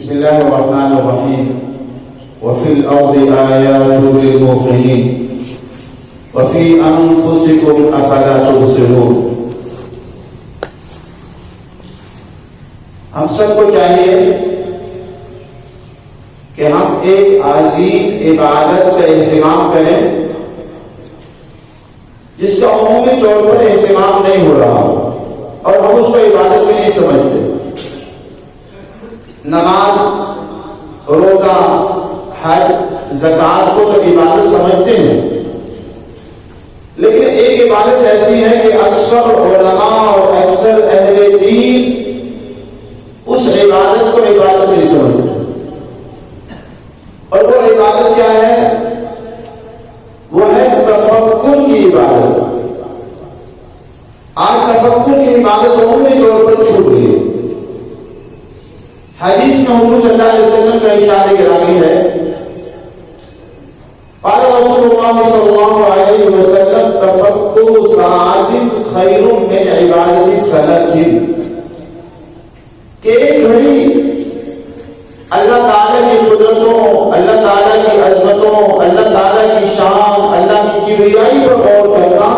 بسم الله الرحمن الرحيم وفي الأرض آيات للموقنين وفي أنفسكم أفلا تبصرون. ہم سب کو چاہیے کہ ہم ایک عظیم عبادت کا اہتمام کریں جس کا عمومی طور پر اہتمام نہیں ہو رہا اور ہم اس کو عبادت بھی نہیں سمجھتے. نماز، روزہ، حج، زکوٰۃ کو تو عبادت سمجھتے ہیں، لیکن ایک عبادت ایسی ہے کہ اکثر علماء اور اکثر اہل دین اس عبادت کو عبادت نہیں سمجھتے. اور وہ عبادت کیا ہے؟ وہ ہے تفکر کی عبادت. آج تفکر کی عبادت عمومی طور پر چھوٹ گئی ہے. حدیث میں حضور صلی اللہ علیہ وسلم کا ارشاد گرامی ہے، قال رسول اللہ صلی اللہ علیہ وسلم تفکر ساعۃ خیر من عبادت سنۃ. کہ ایک گھڑی اللہ تعالیٰ کی قدرتوں، اللہ تعالیٰ کی عظمتوں، اللہ تعالیٰ کی شان، اللہ کی کبریائی پر غور کرنا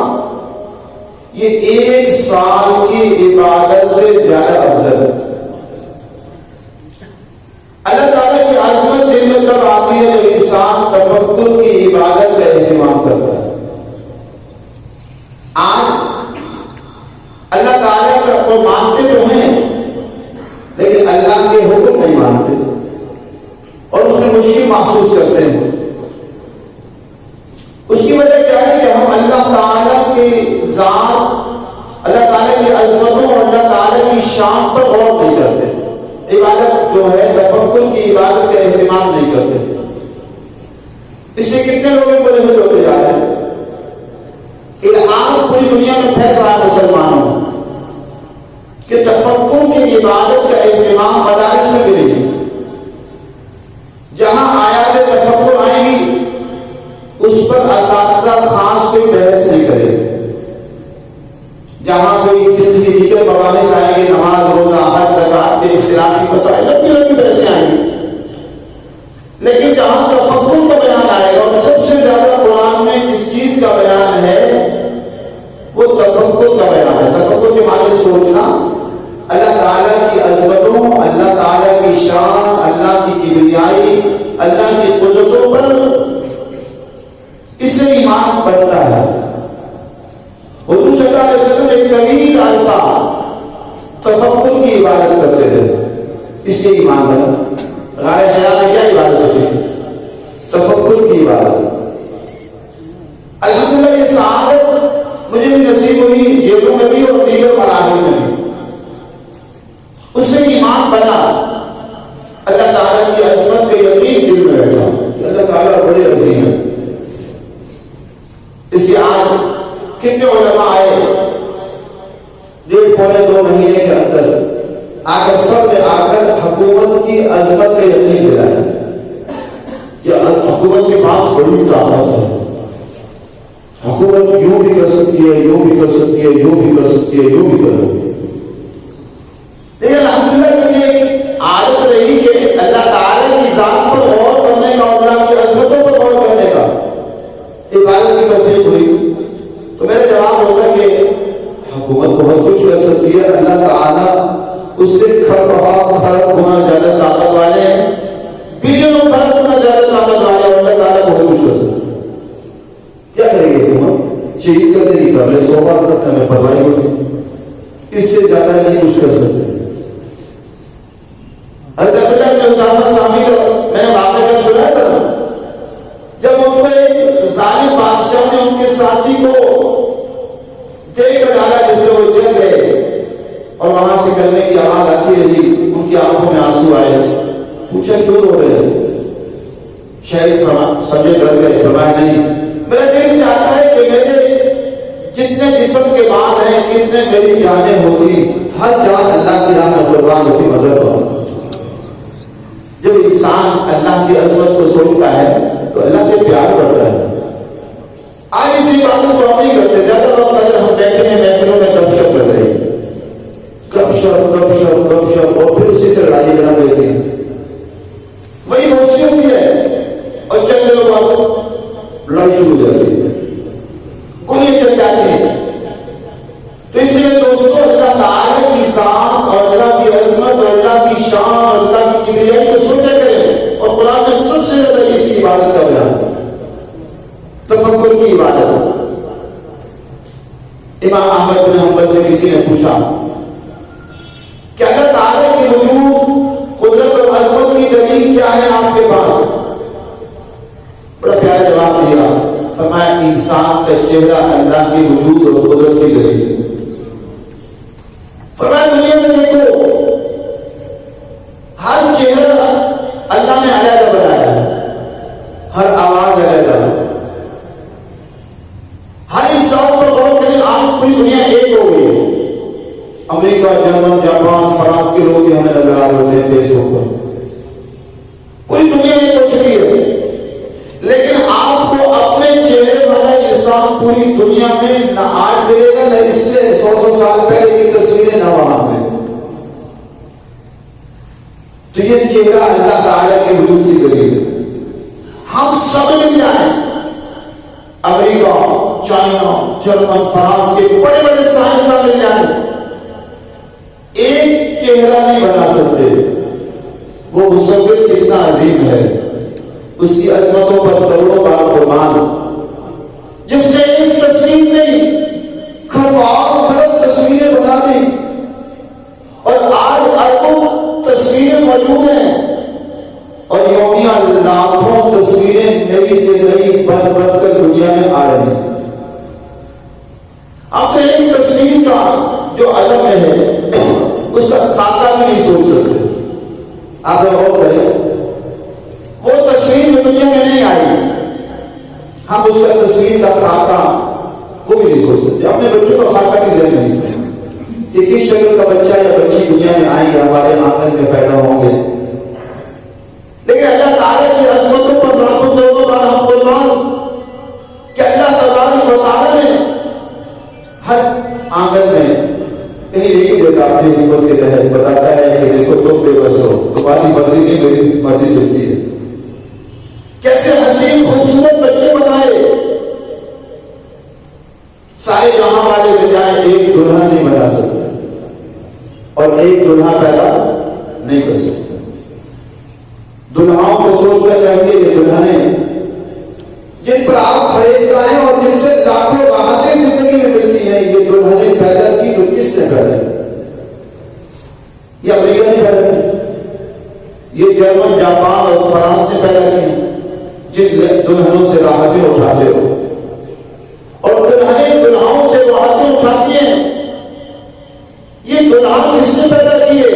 یہ ایک سال کی عبادت سے زیادہ افضل ہے. اللہ تعالیٰ کی عظمت دل میں تب آتی ہے جب انسان تفکر کی عبادت کا اہتمام کرتا ہے. آج اللہ تعالیٰ کا وہ مانتے تو ہیں لیکن اللہ کے حکم نہیں مانتے اور اس میں مشکل محسوس کرتے ہیں. اس کی وجہ کیا ہے کہ ہم اللہ تعالیٰ کی ذات، اللہ تعالیٰ کی عظمتوں اور اللہ تعالیٰ کی شان پر غور نہیں کرتے. عبادت جو ہے تفکر کی عبادت کا اہتمام نہیں کرتے. اس لیے کتنے لوگ ملحد ہوتے جا رہے ہیں. الہام پوری دنیا میں پھیل رہا ہے مسلمانوں کہ تفکر کی عبادت کا اہتمام مدارس میں بھی نہیں. جہاں آیات تفکر آئیں گی اس پر اساتذہ خاص کوئی بحث نہیں کرے. جہاں کوئی فقہ کی دیگر مباحث آئیں گے، نماز، روزہ، حج، زکوٰۃ کے اختلافی مسائل، لمبی بحثیں آئیں گی. لیکن جہاں تفکر کا بیان آئے گا اور سب سے زیادہ قرآن میں جس چیز کا بیان ہے وہ تفکر کا بیان ہے. تفکر کے معنی سوچنا، اللہ تعالیٰ کی عظمتوں، اللہ تعالیٰ کی شان، اللہ کی کبریائی، اللہ کی قدرتوں پر اس سے ایمان بڑھتا ہے. حضور صلی اللہ علیہ وسلم ایک طویل عرصہ تفکر کی عبادت کرتے تھے، اس لیے ایمان بنا. غار حرا میں کیا عبادت ہوتی تھی؟ تفکر کی عبادت. الحمدللہ یہ سعادت مجھے بھی نصیب ہوئی، جیلوں میں بھی اور دیگر مراحل میں بھی. اس سے ایمان بنا، اللہ تعالیٰ کی عظمت کا یقین دل میں بیٹھا کہ اللہ تعالیٰ بڑے عظیم ہے. اس سے آج کتنے علماء آئے 1.5-2 مہینے کے اندر آ کر سب نے آ کر حکومت کی عظمت کا یقین دلایا کہ حکومت کے پاس بڑی طاقت ہے. حکومت یوں بھی کر سکتی ہے، یوں بھی کر سکتی ہے، یوں بھی کر سکتی ہے، یوں بھی کر سکتی ہے. لیکن الحمدللہ کی ایک عادت رہی کہ اللہ تعالیٰ کی ذات پر غور کرنے کا اور اللہ کی عظمتوں پر غور کرنے کا عبادت کی توفیق ہوئی. تو میرا جواب ہوگا کہ حکومت بہت کچھ کر سکتی ہے، اللہ تعالیٰ اس سے خراب گنا زیادہ طاقت والے ہیں، بلینوں خراب گنا زیادہ طاقت والے ہیں. اللہ تعالیٰ بہت کچھ کر سکتے ہیں. کیا کرے گی حکومت؟ شہید کر دے گی، کر لے 100 بار تک ہمیں پرواہی ہوگی، اس سے زیادہ نہیں کچھ کر سکتے. حضرت عبداللہ بن حذافہ صحابی کا میں نے واقعہ جب سنا تھا، جب ان کو ایک ظالم بادشاہ نے ان کے ساتھی کو دے کر ڈالا جس میں وہ جل گئے اور وہاں سے کرنے کی آواز آتی رہی، ان کی آنکھوں میں آنسو آئے. پوچھا کیوں رو رہے ہیں؟ شہید سمجھے ڈر گئے. فرمایا نہیں، میرا دل چاہتا ہے کہ میرے جتنے جسم کے بعد ہیں، کتنے میری جانیں ہوتی، ہر جان اللہ کی راہ میں قربان ہوتی مذہب ہوتی. جب انسان اللہ کی عظمت کو سوچتا ہے تو اللہ سے پیار کرتا ہے. آج اسی باتوں کو ہم نہیں کرتے. زیادہ وقت اگر ہم بیٹھے ہیں محفلوں میں گپ شپ کر رہے ہیں، گپ شپ اور پھر اسی سے لڑائی جھگڑا لیتے ہیں. امام احمد بن حنبل سے کسی نے پوچھا کہ اللہ تعالیٰ کی وجود قدرت اور عظمت کی دلیل کیا ہے آپ کے پاس؟ بڑا پیارا جواب دیا، فرمایا انسان کا چہرہ اللہ کی وجود اور قدرت کی دلیل ہے۔ فرمایا دنیا میں دیکھو ہر چہرہ اللہ نے علیحدہ بنایا ہے، ہر آواز علیحدہ ہے، ہر انسان پر غور کریں، آج پوری دنیا ایک ہو گئی ہے۔ امریکہ، جرمن، جاپان، فرانس کے لوگ ہمیں نظر آ رہے ہوتے ہیں فیس بک پر، پوری دنیا ایک ہو چکی ہے، لیکن آپ کو اپنے چہرے والا انسان پوری دنیا میں نہ آج ملے گا نہ اس سے 100 سال پہلے کی تصویریں نہ وہاں میں۔ تو یہ چہرہ اللہ تعالیٰ کے وجود کی دلیل ہے۔ ہم سب مل جائیں، امریکہ، چائنا، جرمن، فرانس کے بڑے بڑے سائنسداں مل جائیں، ایک چہرہ نہیں بنا سکتے۔ وہ مصور کتنا عظیم ہے، اس کی عظمتوں پر کروڑوں بار قربان، جس نے ایک تصویر نہیں کھربوں کھرب تصویریں بنا دی، اور آج اربوں تصویریں موجود ہیں، اور یومیہ لاکھوں تصویریں نئی سے نئی بن بن کر دنیا میں آ رہی ہیں۔ اب ایک تصویر کا جو عالم میں ہے اس کا خاکہ بھی نہیں سوچ سکتے۔ آپ غور کریں، وہ تصویر جو دنیا میں نہیں آئی، ہم اس کا تصویر کا خاکہ وہ بھی نہیں سوچ سکتے۔ اپنے بچوں کا خاکہ بھی ذہن نہیں ہے کہ کس شکل کا بچہ یا بچی دنیا میں آئیں گے، ہمارے آنگن میں پیدا ہوں گے۔ لیکن اللہ تعالیٰ کی عظمتوں پر لاکھوں کروڑوں بار ہم قربان کہ اللہ تبارک و تعالیٰ نے ہر آنگن میں کہیں نہیں دیتا، اپنی حکمت کے تحت بتاتا ہے کہ دیکھو تم بے بس ہو، تمہاری مرضی نہیں میری مرضی چلتی ہے۔ کیسے حسین خوبصورت بچے بنائے، سارے جہاں والے بجائے ایک دلہا نہیں بنا سکتے اور ایک دلہا پیدا نہیں کر سکتے۔ دلہاؤں کو سوچنا چاہیے یہ دلہنے جن پر آپ فریض آئے اور جن سے لاکھوں راحتیں زندگی میں ملتی ہیں، یہ دلہنے پیدا کی تو کس نے پیدا کی؟ یہ امریکہ نے پیدا کی، یہ جرمن، جاپان اور فرانس نے پیدا کی، جن دلہنوں سے راحتیں اٹھاتے ہو، اور دلہنیں دلہاؤں سے راحتیں اٹھاتی ہیں۔ یہ دلہا کس نے پیدا کیے؟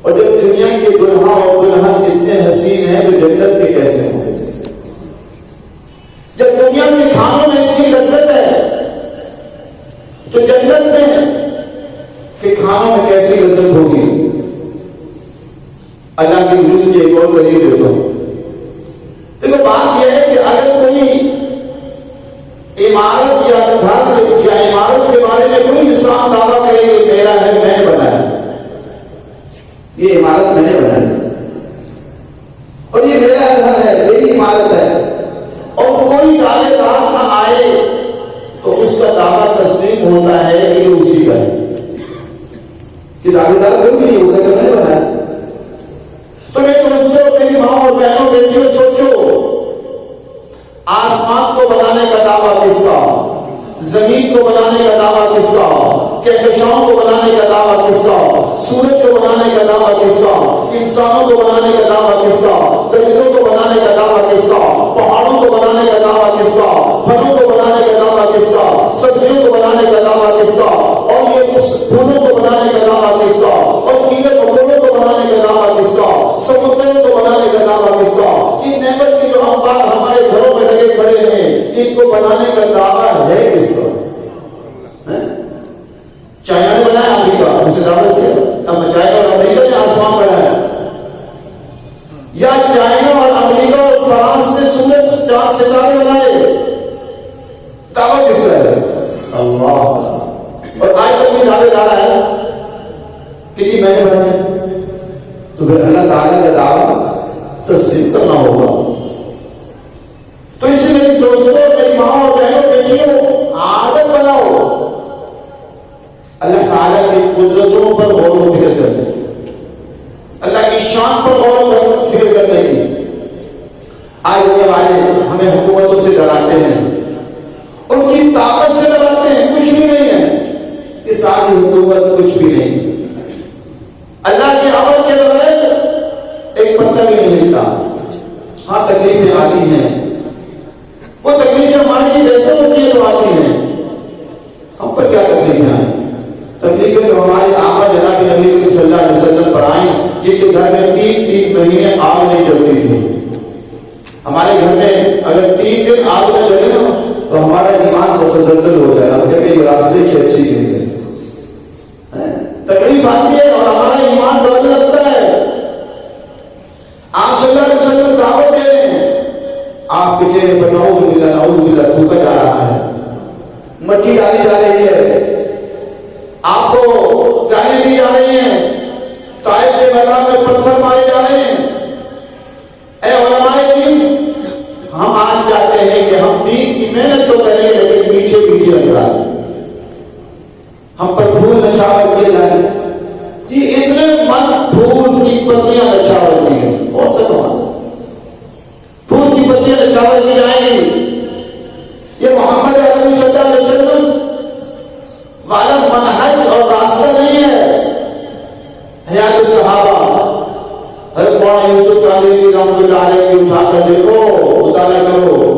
اور جب دنیا کے دلہا اور دلہن اتنے حسین ہیں تو جنت کے کیسے ہوں گے؟ جب دنیا کے کھانوں میں اتنی لذت ہے تو جنت میں کے کھانوں میں کیسی لذت ہوگی؟ اللہ کی وجود کی ایک اور دلیل دیتا ہوں۔ دیکھو بات یہ ہے کہ اگر کوئی عمارت یا گھر یا عمارت کے بارے میں کوئی انسان دعویٰ کرے کہ میرا ہے، میں نے بنایا، یہ عمارت میں نے بنائی اور یہ میرا گھر ہے، میری عمارت ہے، اور کوئی دعوے دار نہ آئے تو اس کا دعویٰ تسلیم ہوتا ہے کہ یہ اسی کا ہے، کہ دعوے دار کوئی نہیں ہوگا کہ میں نے بنایا۔ تو میرے دوستوں، میری ماں اور بہنوں، بیٹیوں، سوچو آسمان کو بنانے کا دعویٰ کس کا، زمین کو بنانے کا دعویٰ کس کا، کہکشاؤں کو بنانے کا دعویٰ کس کا، سورج کو بنانے کا دعویٰ کس کا، انسانوں کو بنانے کا دعویٰ کس کا، درختوں کو بنانے کا دعویٰ کس کا، پہاڑوں کو بنانے کا دعویٰ کس کا، پھلوں کو بنانے کا دعویٰ کس کا، سبزیوں کو بنانے کا دعویٰ کس کا، اور یہ پھولوں کو بنانے کا دعویٰ کس کا، اور کیڑے مکوڑوں کو بنانے کا دعویٰ کس کا، سمندروں کو بنانے کا دعویٰ کس کا؟ ان نعمت کے جو انبار ہمارے گھروں میں لگے پڑے ہیں، ان کو بنانے کا دعویٰ ہے کس کا؟ چائنا نے بنایا، امریکہ اسے دعوت دیا، اب چائنا اور امریکہ نے آسمان بنایا، یا چائنا اور امریکہ اور فرانس نے سورج چاند ستارے بنائے؟ دعویٰ کس کا ہے؟ اللہ۔ اور آج تک کوئی دعوے دار ہے کہ جی میں نے بنایا، تو پھر اللہ تعالیٰ کا دعویٰ تسلیم کرنا ہوگا۔ تو اس لیے میری دوستوں، میری ماں اور بہنوں، بیٹیوں، عادت بناؤ اللہ تعالیٰ کی قدرتوں پر غور و فکر کرنے، اللہ کی شان پر غور و فکر کرنے کی۔ آج دنیا والے ہمیں حکومتوں سے ڈراتے ہیں، ان کی طاقت سے ڈراتے کی حکومت کچھ بھی نہیں. اللہ کے امر کے بغیر ایک پتہ بھی نہیں ملتا. ہاں تکلیفیں آتی ہیں, وہ تکلیفیں ہماری بہتر ہوتی ہیں تو آتی ہیں. ہم پر کیا تکلیفیں آئیں؟ تکلیفیں تو ہمارے آقا جناب نبی صلی اللہ علیہ وسلم پر آئیں جن کے گھر میں 3 مہینے آگ نہیں جلتی تھی. ہمارے گھر میں اگر 3 دن آگ نہ جلے نا تو ہمارا ایمان متزلزل ہو جائے. ہم کہتے ہیں یہ راستے سے اچھی نہیں ہے. تکلیف آتی ہے اور ہمارا ایمان ڈرنے لگتا ہے. آپ صلی اللہ علیہ وسلم دعوت دے رہے ہیں, آپ کے چہرے پر نعوذ باللہ تھوکا جا رہا ہے, مٹی ڈالی جا رہی ہے, آپ کو گالی دی جا رہی ہیں, طائف کے میدان میں پتھر مارے جا رہے ہیں. اے علماء دین, ہم آج چاہتے ہیں کہ ہم دین کی محنت تو کریں لیکن میٹھے میٹھے انداز ہم پر پھول نچھاور کیے جائیں. یہ اتنے من پھول کی پتیاں نچھاور کی ہیں, بہت سا بات پھول کی پتیاں نچھاور کی جائیں گی. یہ محمد عربی صلی اللہ علیہ وسلم والا منہج اور راستہ نہیں ہے. حیات الصحابہ حضرت مولانا یوسف قادری رحمۃ اللہ علیہ کی اٹھا کر دیکھو, مطالعہ کرو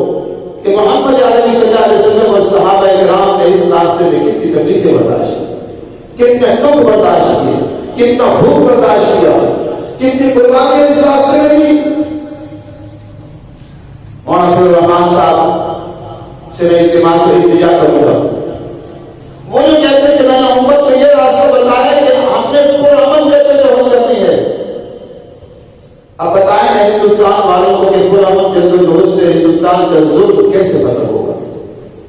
کہ محمد عربی صلی اللہ علیہ وسلم اور صحابہ کرام نے اس راستے میں کتنی تکلیفیں برداشت کی, کتنے دکھ برداشت کیے, کتنا بھوک برداشت کیا, کتنی قربانیاں اس راستے میں دی. مولانا فضل الرحمان صاحب سے میں اجتماع سے التجا کروں گا. وہ جو کہتے ہیں کہ میں نے امت کو یہ راستہ بتایا کہ ہم نے پرامن جدت جہد کرنی ہے. اب بتائیں نا ہندوستان والوں کو کہ پرامن جدت جہد سے ہندوستان کا ظلم کیسے ختم ہوگا؟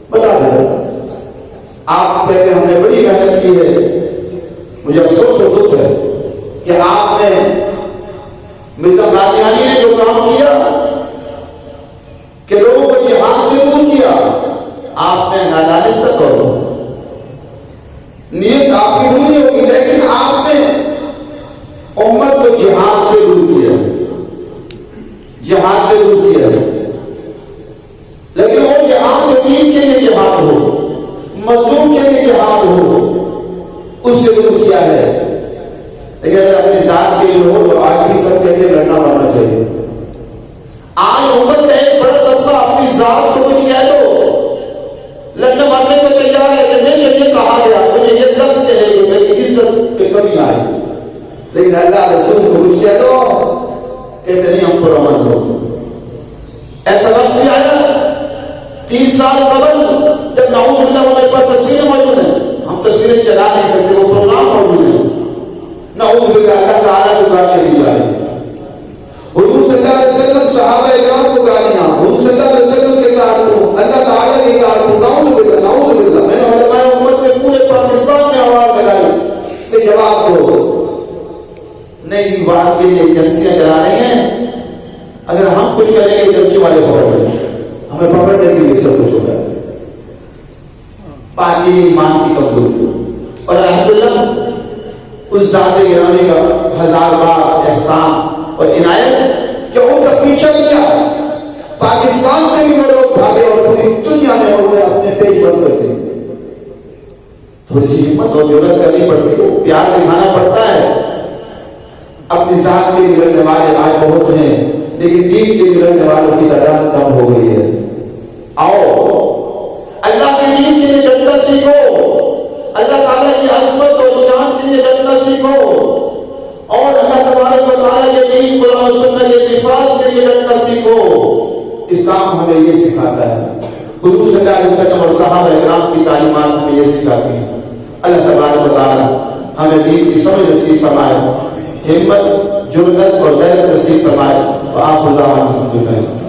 بتا دیں. آپ کہتے ہیں ہم نے بڑی محنت کی ہے. مجھے افسوس اور دکھ ہے کہ آپ نے مرزا قادیانی نے جو کام کیا کہ لوگوں کو جہاد سے دور کیا, آپ نے نادانستہ طور نیت آپ کی نہیں ہوگی لیکن آپ نے امت کو جہاد سے دور کیا, جہاد سے دور کیا. لیکن وہ جہاد جو دین کے لیے جہاد ہو, مظلوم کے لیے جہاد ہو, اس سے دور کیا ہے. لیکن اگر اپنی ذات کے لیے ہو تو آج بھی سب کہتے لڑنا مرنا چاہیے. آج امت کا ایک بڑا طبقہ اپنی ذات کو کچھ کہہ دو, لڑنے مرنے کو تیار ہے کہ نہیں یہ کہا گیا, مجھے یہ لفظ کہے کہ میری عزت پہ کمی آئے. لیکن اللہ رسول کو کچھ کہہ دو کہتے نہیں ہم پر عمل ہو. ایسا وقت بھی آیا 3 سال قبل جب نعوذ باللہ ہمارے پاس تصویریں موجود ہیں, ہم تصویریں چلا نہیں سکتے, وہ پروگرام موجود ہیں. نعوذ باللہ اللہ تعالیٰ کو گالیاں دی جا رہی. حضور صلی اللہ علیہ وسلم صحابہ اکرام کو گالیاں, حضور صلی اللہ علیہ وسلم کے کارکن, اللہ تعالیٰ کے کارکن, نعوذ باللہ نعوذ باللہ. میں نے علماء امت سے پورے پاکستان میں آواز لگائی کہ جواب دو. نہیں بات یہ ایجنسیاں چلا رہی ہیں, اگر ہم کچھ کریں گے ایجنسی والے پکڑ لیں گے, ہمیں پکڑنے کے لیے سب کچھ ہوگا. بات یہ ایمان کی کمزوری. اور الحمدللہ اس ذات گرامی کا 1000 بار احسان اور عنایت کہ ان کا پیچھا کیا. پاکستان سے بھی وہ لوگ بھاگے اور پوری دنیا میں انہوں نے اپنے پیش بند کر دیے. تھوڑی سی ہمت اور جرأت کرنی پڑتی ہے, پیار دکھانا پڑتا ہے. اپنی ذات کے لیے لڑنے والے آج بہت ہیں لیکن دین کے لیے لڑنے والوں کی تعداد کم ہو گئی ہے. آؤ اللہ کے دین کے لیے لڑنا سیکھو, اللہ تعالیٰ کی عظمت اور شان کے لیے لڑنا سیکھو, اور اللہ تبارک و تعالیٰ کے دین قرآن و سنت کے نفاذ کے لیے لڑنا سیکھو. اسلام ہمیں یہ سکھاتا ہے, حضور صلی اللہ علیہ وسلم اور صحابہ کرام کی تعلیمات ہمیں یہ سکھاتی ہیں. اللہ تبارک و تعالیٰ ہمیں دین کی سمجھ نصیب فرمائے, ہمت, جرأت اور غیرت نصیب فرمائے. وآخر دعوانا الحمدللہ.